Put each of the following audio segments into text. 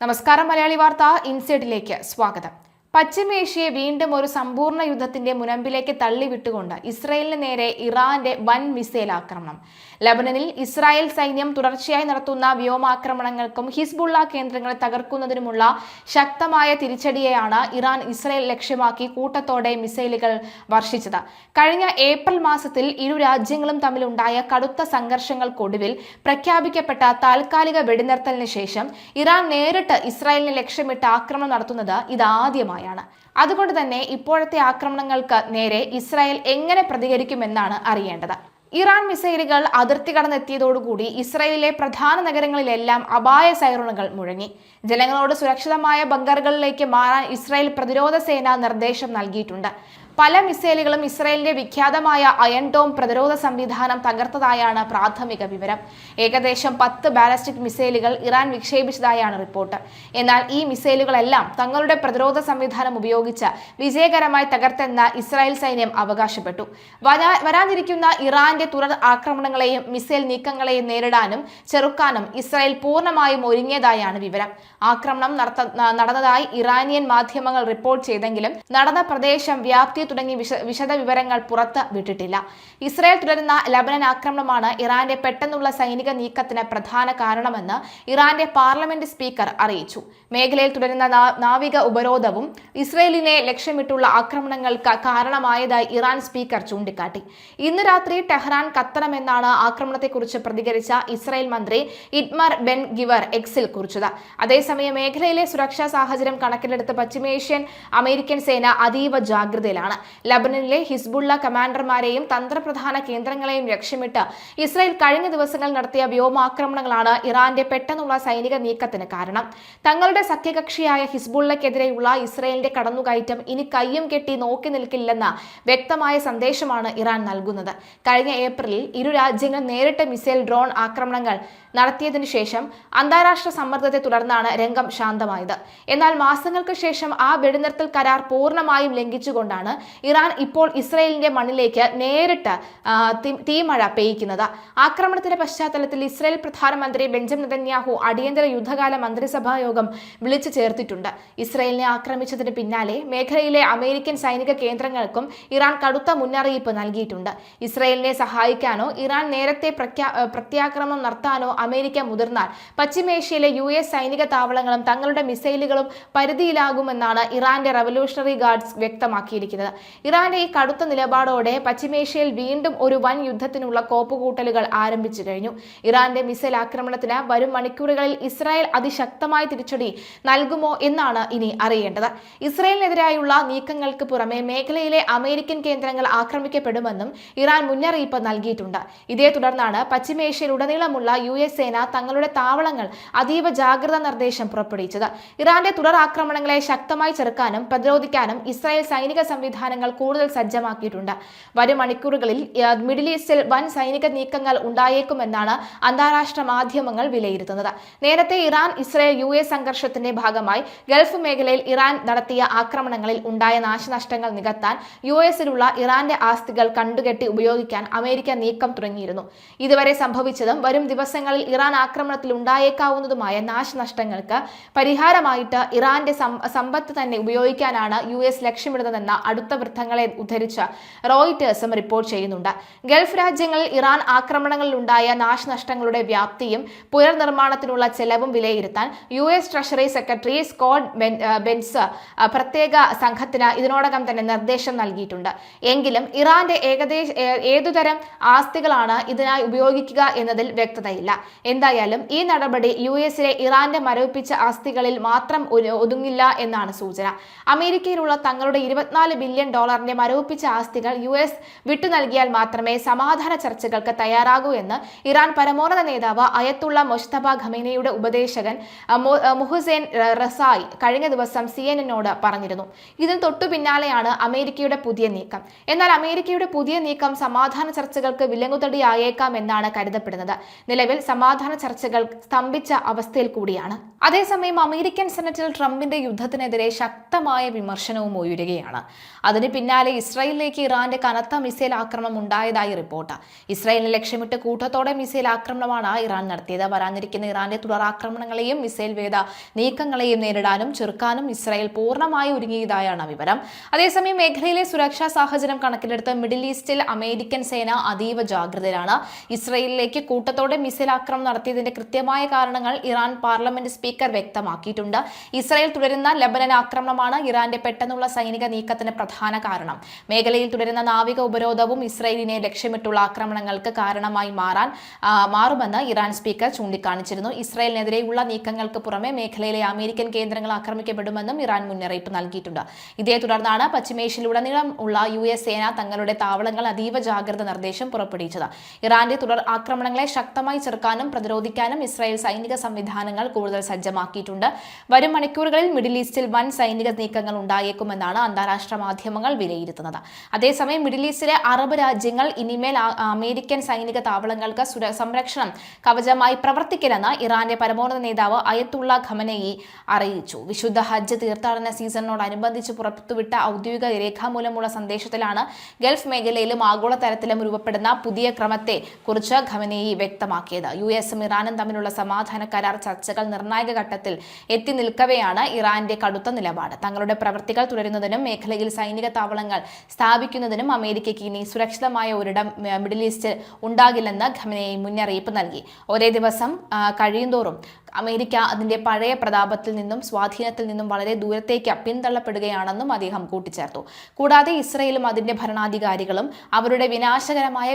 നമസ്കാരം. മലയാളി വാർത്ത ഇൻസൈഡിലേക്ക് സ്വാഗതം. പശ്ചിമേഷ്യയെ വീണ്ടും ഒരു സമ്പൂർണ്ണ യുദ്ധത്തിന്റെ മുനമ്പിലേക്ക് തള്ളിവിട്ടുകൊണ്ട് ഇസ്രായേലിന് നേരെ ഇറാന്റെ വൻ മിസൈൽ ആക്രമണം. ലബനനിൽ ഇസ്രായേൽ സൈന്യം തുടർച്ചയായി നടത്തുന്ന വ്യോമാക്രമണങ്ങൾക്കും ഹിസ്ബുള്ള കേന്ദ്രങ്ങളെ തകർക്കുന്നതിനുമുള്ള ശക്തമായ തിരിച്ചടിയെയാണ് ഇറാൻ ഇസ്രായേൽ ലക്ഷ്യമാക്കി കൂട്ടത്തോടെ മിസൈലുകൾ വർഷിച്ചത്. കഴിഞ്ഞ ഏപ്രിൽ മാസത്തിൽ ഇരു രാജ്യങ്ങളും തമ്മിലുണ്ടായ കടുത്ത സംഘർഷങ്ങൾക്കൊടുവിൽ പ്രഖ്യാപിക്കപ്പെട്ട താൽക്കാലിക വെടിനിർത്തലിന് ശേഷം ഇറാൻ നേരിട്ട് ഇസ്രായേലിനെ ലക്ഷ്യമിട്ട് ആക്രമണം നടത്തുന്നത് ഇതാദ്യമായി. അതുകൊണ്ട് തന്നെ ഇപ്പോഴത്തെ ആക്രമണങ്ങൾക്ക് നേരെ ഇസ്രായേൽ എങ്ങനെ പ്രതികരിക്കുമെന്നാണ് അറിയേണ്ടത്. ഇറാൻ മിസൈലുകൾ അതിർത്തി കടന്നെത്തിയതോടുകൂടി ഇസ്രായേലിലെ പ്രധാന നഗരങ്ങളിലെല്ലാം അപായ സൈറണുകൾ മുഴങ്ങി. ജനങ്ങളോട് സുരക്ഷിതമായ ബങ്കറുകളിലേക്ക് മാറാൻ ഇസ്രായേൽ പ്രതിരോധ സേന നിർദ്ദേശം നൽകിയിട്ടുണ്ട്. പല മിസൈലുകളും ഇസ്രായേലിന്റെ വിഖ്യാതമായ അയൺ ഡോം പ്രതിരോധ സംവിധാനം തകർത്തതായാണ് പ്രാഥമിക വിവരം. ഏകദേശം 10 ബാലിസ്റ്റിക് മിസൈലുകൾ ഇറാൻ വിക്ഷേപിച്ചതായാണ് റിപ്പോർട്ട്. എന്നാൽ ഈ മിസൈലുകളെല്ലാം തങ്ങളുടെ പ്രതിരോധ സംവിധാനം ഉപയോഗിച്ച് വിജയകരമായി തകർത്തെന്ന് ഇസ്രായേൽ സൈന്യം അവകാശപ്പെട്ടു. വരാനിരിക്കുന്ന ഇറാന്റെ തുടർ ആക്രമണങ്ങളെയും മിസൈൽ നീക്കങ്ങളെയും നേരിടാനും ചെറുക്കാനും ഇസ്രായേൽ പൂർണ്ണമായും ഒരുങ്ങിയതായാണ് വിവരം. ആക്രമണം നടന്നതായി ഇറാനിയൻ മാധ്യമങ്ങൾ റിപ്പോർട്ട് ചെയ്തെങ്കിലും നടന്ന പ്രദേശം, വ്യാപ്തി തുടങ്ങി വിശദ വിവരങ്ങൾ പുറത്ത് വിട്ടിട്ടില്ല. ഇസ്രായേൽ തുടരുന്ന ലബനൻ ആക്രമണമാണ് ഇറാന്റെ പെട്ടെന്നുള്ള സൈനിക നീക്കത്തിന് പ്രധാന കാരണമെന്ന് ഇറാന്റെ പാർലമെന്റ് സ്പീക്കർ അറിയിച്ചു. മേഖലയിൽ തുടരുന്ന നാവിക ഉപരോധവും ഇസ്രായേലിനെ ലക്ഷ്യമിട്ടുള്ള ആക്രമണങ്ങൾക്ക് കാരണമായതായി ഇറാൻ സ്പീക്കർ ചൂണ്ടിക്കാട്ടി. ഇന്ന് രാത്രി ടെഹ്റാൻ കത്തണമെന്നാണ് ആക്രമണത്തെക്കുറിച്ച് പ്രതികരിച്ച ഇസ്രായേൽ മന്ത്രി ഇറ്റ്മർ ബെൻ ഗിവർ എക്സിൽ കുറിച്ചത്. അതേസമയം മേഖലയിലെ സുരക്ഷാ സാഹചര്യം കണക്കിലെടുത്ത് പശ്ചിമേഷ്യൻ അമേരിക്കൻ സേന അതീവ ജാഗ്രതയിലാണ്. ലബനനിലെ ഹിസ്ബുള്ള കമാൻഡർമാരെയും തന്ത്രപ്രധാന കേന്ദ്രങ്ങളെയും ലക്ഷ്യമിട്ട് ഇസ്രായേൽ കഴിഞ്ഞ ദിവസങ്ങളിൽ നടത്തിയ വ്യോമാക്രമണങ്ങളാണ് ഇറാന്റെ പെട്ടെന്നുള്ള സൈനിക നീക്കത്തിന് കാരണം. തങ്ങളുടെ സഖ്യകക്ഷിയായ ഹിസ്ബുള്ളക്കെതിരെയുള്ള ഇസ്രായേലിന്റെ കടന്നുകയറ്റം ഇനി കയ്യും കെട്ടി നോക്കി നിൽക്കില്ലെന്ന വ്യക്തമായ സന്ദേശമാണ് ഇറാൻ നൽകുന്നത്. കഴിഞ്ഞ ഏപ്രിലിൽ ഇരു രാജ്യങ്ങളും നേരിട്ട് മിസൈൽ ഡ്രോൺ ആക്രമണങ്ങൾ നടത്തിയതിനു ശേഷം അന്താരാഷ്ട്ര സമ്മർദ്ദത്തെ തുടർന്നാണ് രംഗം ശാന്തമായത്. എന്നാൽ മാസങ്ങൾക്ക് ശേഷം ആ വെടിനിർത്തൽ കരാർ പൂർണ്ണമായും ലംഘിച്ചുകൊണ്ടാണ് ഇറാൻ ഇപ്പോൾ ഇസ്രായേലിന്റെ മണ്ണിലേക്ക് നേരിട്ട് തീമഴ പെയ്യിക്കുന്നത്. ആക്രമണത്തിന്റെ പശ്ചാത്തലത്തിൽ ഇസ്രായേൽ പ്രധാനമന്ത്രി ബെഞ്ചമിൻ നെതന്യാഹു അടിയന്തര യുദ്ധകാല മന്ത്രിസഭാ യോഗം വിളിച്ചു ചേർത്തിട്ടുണ്ട്. ഇസ്രായേലിനെ ആക്രമിച്ചതിന് പിന്നാലെ മേഖലയിലെ അമേരിക്കൻ സൈനിക കേന്ദ്രങ്ങൾക്കും ഇറാൻ കടുത്ത മുന്നറിയിപ്പ് നൽകിയിട്ടുണ്ട്. ഇസ്രായേലിനെ സഹായിക്കാനോ ഇറാൻ നേരത്തെ പ്രത്യാക്രമണം നടത്താനോ അമേരിക്ക മുതിർന്നാൽ പശ്ചിമേഷ്യയിലെ US സൈനിക താവളങ്ങളും തങ്ങളുടെ മിസൈലുകളും പരിധിയിലാകുമെന്നാണ് ഇറാന്റെ റവല്യൂഷണറി ഗാർഡ്സ് വ്യക്തമാക്കിയിരിക്കുന്നത്. ഇറാന്റെ ഈ കടുത്ത നിലപാടോടെ പശ്ചിമേഷ്യയിൽ വീണ്ടും ഒരു വൻ യുദ്ധത്തിനുള്ള കോപ്പുകൂട്ടലുകൾ ആരംഭിച്ചു കഴിഞ്ഞു. ഇറാന്റെ മിസൈൽ ആക്രമണത്തിന് വരും മണിക്കൂറുകളിൽ ഇസ്രായേൽ അതിശക്തമായ തിരിച്ചടി നൽകുമോ എന്നാണ് ഇനി അറിയേണ്ടത്. ഇസ്രായേലിനെതിരായുള്ള നീക്കങ്ങൾക്ക് പുറമെ മേഖലയിലെ അമേരിക്കൻ കേന്ദ്രങ്ങൾ ആക്രമിക്കപ്പെടുമെന്നും ഇറാൻ മുന്നറിയിപ്പ് നൽകിയിട്ടുണ്ട്. ഇതേ തുടർന്നാണ് പശ്ചിമേഷ്യയിലുടനീളമുള്ള US സേന തങ്ങളുടെ താവളങ്ങൾ അതീവ ജാഗ്രതാ നിർദ്ദേശം പുറപ്പെടുവിച്ചത്. ഇറാന്റെ തുടർ ആക്രമണങ്ങളെ ശക്തമായി ചെറുക്കാനും പ്രതിരോധിക്കാനും ഇസ്രായേൽ സൈനിക സംവിധാനങ്ങൾ കൂടുതൽ സജ്ജമാക്കിയിട്ടുണ്ട്. വരും മണിക്കൂറുകളിൽ മിഡിൽ ഈസ്റ്റിൽ വൻ സൈനിക നീക്കങ്ങൾ ഉണ്ടായേക്കുമെന്നാണ് അന്താരാഷ്ട്ര മാധ്യമങ്ങൾ വിലയിരുത്തുന്നത്. നേരത്തെ ഇറാൻ ഇസ്രായേൽ US സംഘർഷത്തിന്റെ ഭാഗമായി ഗൾഫ് മേഖലയിൽ ഇറാൻ നടത്തിയ ആക്രമണങ്ങളിൽ ഉണ്ടായ നാശനഷ്ടങ്ങൾ നികത്താൻ US-ലുള്ള ഇറാന്റെ ആസ്തികൾ കണ്ടുകെട്ടി ഉപയോഗിക്കാൻ അമേരിക്ക നീക്കം തുടങ്ങിയിരുന്നു. ഇതുവരെ സംഭവിച്ചതും വരും ദിവസങ്ങളിൽ ഇറാൻ ആക്രമണത്തിൽ ഉണ്ടായേക്കാവുന്നതുമായ നാശനഷ്ടങ്ങൾക്ക് പരിഹാരമായിട്ട് ഇറാന്റെ സമ്പത്ത് തന്നെ ഉപയോഗിക്കാനാണ് US ലക്ഷ്യമിടുന്നതെന്ന അടുത്ത വൃത്തങ്ങളെ ഉദ്ധരിച്ച് റോയിറ്റേഴ്സും റിപ്പോർട്ട് ചെയ്യുന്നുണ്ട്. ഗൾഫ് രാജ്യങ്ങളിൽ ഇറാൻ ആക്രമണങ്ങളിൽ ഉണ്ടായ നാശനഷ്ടങ്ങളുടെ വ്യാപ്തിയും പുനർനിർമ്മാണത്തിനുള്ള ചെലവും വിലയിരുത്താൻ US treasury secretary Scott Benz പ്രത്യേക സംഘത്തിന് ഇതിനോടകം തന്നെ നിർദ്ദേശം നൽകിയിട്ടുണ്ട്. എങ്കിലും ഇറാന്റെ ഏതുതരം ആസ്തികളാണ് ഇതിനായി ഉപയോഗിക്കുക എന്നതിൽ വ്യക്തതയില്ല. എന്തായാലും ഈ നടപടി US-ലെ ഇറാന്റെ മരവിപ്പിച്ച ആസ്തികളിൽ മാത്രം ഒതുങ്ങില്ല എന്നാണ് സൂചന. അമേരിക്കയിലുള്ള തങ്ങളുടെ $24 ബില്യൺ മരവിപ്പിച്ച ആസ്തികൾ US വിട്ടു നൽകിയാൽ മാത്രമേ സമാധാന ചർച്ചകൾക്ക് തയ്യാറാകൂ എന്ന് ഇറാൻ പരമോന്നത നേതാവ് അയത്തുള്ള മൊജ്തബ ഖമേനിയുടെ ഉപദേശകൻ മുഹ്സെൻ റസായി കഴിഞ്ഞ ദിവസം CNN-നോട് പറഞ്ഞിരുന്നു. ഇതിന് തൊട്ടു പിന്നാലെയാണ് അമേരിക്കയുടെ പുതിയ നീക്കം. എന്നാൽ അമേരിക്കയുടെ പുതിയ നീക്കം സമാധാന ചർച്ചകൾക്ക് വിലങ്ങുതടിയായേക്കാം എന്നാണ് കരുതപ്പെടുന്നത്. നിലവിൽ സമാധാന ചർച്ചകൾ സ്തംഭിച്ച അവസ്ഥയിൽ കൂടിയാണ്. അതേസമയം അമേരിക്കൻ സെനറ്റിൽ ട്രംപിന്റെ യുദ്ധത്തിനെതിരെ ശക്തമായ വിമർശനവും ഉയരുകയാണ്. അതിന് പിന്നാലെ ഇസ്രായേലിലേക്ക് ഇറാന്റെ കനത്ത മിസൈൽ ആക്രമണം ഉണ്ടായതായി റിപ്പോർട്ട്. ഇസ്രായേലിനെ ലക്ഷ്യമിട്ട് കൂട്ടത്തോടെ മിസൈൽ ആക്രമണമാണ് ഇറാൻ നടത്തിയത്. വരാനിരിക്കുന്ന ഇറാന്റെ തുടരാക്രമണങ്ങളെയും മിസൈൽ വേദ നീക്കങ്ങളെയും നേരിടാനും ചെറുക്കാനും ഇസ്രായേൽ പൂർണ്ണമായി ഒരുങ്ങിയതായാണ് വിവരം. അതേസമയം മേഖലയിലെ സുരക്ഷാ സാഹചര്യം കണക്കിലെടുത്ത് മിഡിൽ ഈസ്റ്റിൽ അമേരിക്കൻ സേന അതീവ ജാഗ്രതയിലാണ്. ഇസ്രായേലിലേക്ക് കൂട്ടത്തോടെ മിസൈൽ ആക്രമണം നടത്തിയതിന്റെ കൃത്യമായ കാരണങ്ങൾ ഇറാൻ പാർലമെന്റ് സ്പീക്കർ വ്യക്തമാക്കിയിട്ടുണ്ട്. ഇസ്രായേൽ തുടരുന്ന ലെബനൻ ആക്രമണമാണ് ഇറാന്റെ പെട്ടെന്നുള്ള സൈനിക നീക്കത്തിന് പ്രധാന കാരണം. മേഖലയിൽ തുടരുന്ന നാവിക ഉപരോധവും ഇസ്രായേലിനെ ലക്ഷ്യമിട്ടുള്ള ആക്രമണങ്ങൾക്ക് കാരണമായി മാറുമെന്ന് ഇറാൻ സ്പീക്കർ ചൂണ്ടിക്കാണിച്ചിരുന്നു. ഇസ്രായേലിനെതിരെയുള്ള നീക്കങ്ങൾക്ക് പുറമെ മേഖലയിലെ അമേരിക്കൻ കേന്ദ്രങ്ങൾ ആക്രമിക്കപ്പെടുമെന്നും ഇറാൻ മുന്നറിയിപ്പ് നൽകിയിട്ടുണ്ട്. ഇതേ തുടർന്നാണ് പശ്ചിമേഷ്യയിലുടനീളം ഉള്ള US സേന തങ്ങളുടെ താവളങ്ങൾ അതീവ ജാഗ്രത നിർദ്ദേശം പുറപ്പെടുവിച്ചത്. ഇറാന്റെ തുടർ ആക്രമണങ്ങളെ ശക്തമായി ചെറുക്കാനും പ്രതിരോധിക്കാനും ഇസ്രായേൽ സൈനിക സംവിധാനങ്ങൾ കൂടുതൽ സജ്ജമാക്കിയിട്ടുണ്ട്. വരും മണിക്കൂറുകളിൽ മിഡിൽ ഈസ്റ്റിൽ വൻ സൈനിക നീക്കങ്ങൾ ഉണ്ടായേക്കുമെന്നാണ് അന്താരാഷ്ട്ര മാധ്യമങ്ങൾ വിലയിരുത്തുന്നത്. അതേസമയം മിഡിൽ ഈസ്റ്റിലെ അറബ് രാജ്യങ്ങൾ ഇനിമേൽ അമേരിക്കൻ സൈനിക താവളങ്ങൾക്ക് സംരക്ഷണം കവചമായി പ്രവർത്തിക്കില്ലെന്ന് ഇറാന്റെ പരമോന്നത നേതാവ് അയത്തുള്ള ഖമനേയി അറിയിച്ചു. വിശുദ്ധ ഹജ്ജ് തീർത്ഥാടന സീസണിനോടനുബന്ധിച്ച് പുറത്തുവിട്ട ഔദ്യോഗിക രേഖാമൂലമുള്ള സന്ദേശത്തിലാണ് ഗൾഫ് മേഖലയിലും ആഗോളതലത്തിലും രൂപപ്പെടുന്ന പുതിയ ക്രമത്തെ കുറിച്ച് ഖമനേയി വ്യക്തമാക്കിയത്. US-ഉം ഇറാനും തമ്മിലുള്ള സമാധാന കരാർ ചർച്ചകൾ നിർണായക ഘട്ടത്തിൽ എത്തി നിൽക്കവെയാണ് ഇറാന്റെ കടുത്ത നിലപാട്. തങ്ങളുടെ പ്രവൃത്തികൾ തുടരുന്നതിനും മേഖലയിൽ സൈനിക താവളങ്ങൾ സ്ഥാപിക്കുന്നതിനും അമേരിക്കയ്ക്ക് ഇനി സുരക്ഷിതമായ ഒരിടം മിഡിൽ ഈസ്റ്റിൽ ഉണ്ടാകില്ലെന്ന് ഖമനേയി മുന്നറിയിപ്പ് നൽകി. ഒരേ ദിവസം കഴിയുന്തോറും അമേരിക്ക അതിന്റെ പഴയ പ്രതാപത്തിൽ നിന്നും സ്വാധീനത്തിൽ നിന്നും വളരെ ദൂരത്തേക്ക് പിന്തള്ളപ്പെടുകയാണെന്നും അദ്ദേഹം കൂട്ടിച്ചേർത്തു. കൂടാതെ ഇസ്രയേലും അതിന്റെ ഭരണാധികാരികളും അവരുടെ വിനാശകരമായ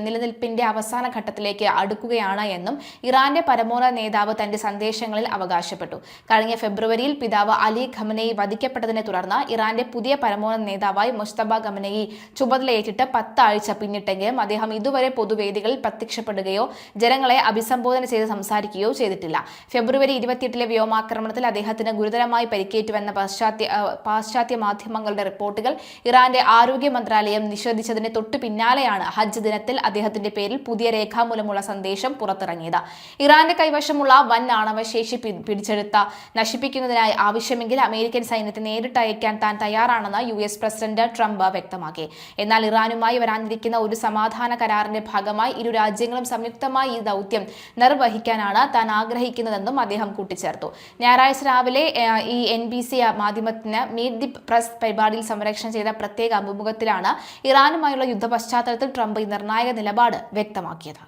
നിലനിൽപ്പിന്റെ അവസാന ഘട്ടത്തിലേക്ക് അടുക്കുകയാണ് എന്നും ഇറാന്റെ പരമോന്നത നേതാവ് തന്റെ സന്ദേശങ്ങളിൽ അവകാശപ്പെട്ടു. കഴിഞ്ഞ ഫെബ്രുവരിയിൽ പിതാവ് അലി ഖമനേയി വധിക്കപ്പെട്ടതിനെ തുടർന്ന് ഇറാന്റെ പുതിയ പരമോന്നത നേതാവായി മുസ്തഫ ഖമനേയി ചുമതലയേറ്റിട്ട് 10 ആഴ്ച പിന്നിട്ടെങ്കിലും അദ്ദേഹം ഇതുവരെ പൊതുവേദികളിൽ പ്രത്യക്ഷപ്പെടുകയോ ജനങ്ങളെ അഭിസംബോധന ചെയ്ത് സംസാരിക്കുകയോ ചെയ്തിട്ടില്ല. ഫെബ്രുവരി 28 വ്യോമാക്രമണത്തിൽ അദ്ദേഹത്തിന് ഗുരുതരമായി പരിക്കേറ്റുവെന്ന പാശ്ചാത്യ മാധ്യമങ്ങളുടെ റിപ്പോർട്ടുകൾ ഇറാന്റെ ആരോഗ്യ മന്ത്രാലയം നിഷേധിച്ചതിന് തൊട്ടു പിന്നാലെയാണ് ഹജ്ജ് ദിനത്തിൽ അദ്ദേഹത്തിന്റെ പേരിൽ പുതിയ രേഖാമൂലമുള്ള സന്ദേശം പുറത്തിറങ്ങിയത്. ഇറാന്റെ കൈവശമുള്ള വൻ ആണവശേഷി നശിപ്പിക്കുന്നതിനായി ആവശ്യമെങ്കിൽ അമേരിക്കൻ സൈന്യത്തെ നേരിട്ട് അയക്കാൻ താൻ തയ്യാറാണെന്ന് US പ്രസിഡന്റ് ട്രംപ് വ്യക്തമാക്കി. എന്നാൽ ഇറാനുമായി വരാനിരിക്കുന്ന ഒരു സമാധാന കരാറിന്റെ ഭാഗമായി ഇരു രാജ്യങ്ങളും സംയുക്തമായി ഈ ദൗത്യം നിർവഹിക്കാനാണ് താൻ ആഗ്രഹിക്കുന്നതെന്നും അദ്ദേഹം കൂട്ടിച്ചേർത്തു. ഞായറാഴ്ച രാവിലെ ഈ NBC മാധ്യമത്തിന് മീറ്റ് ദി പ്രസ് പരിപാടിയിൽ സംപ്രേഷണം ചെയ്ത പ്രത്യേക അഭിമുഖത്തിലാണ് ഇറാനുമായുള്ള യുദ്ധ പശ്ചാത്തലത്തിൽ ട്രംപ് ഈ നിർണായക നിലപാട് വ്യക്തമാക്കിയത്.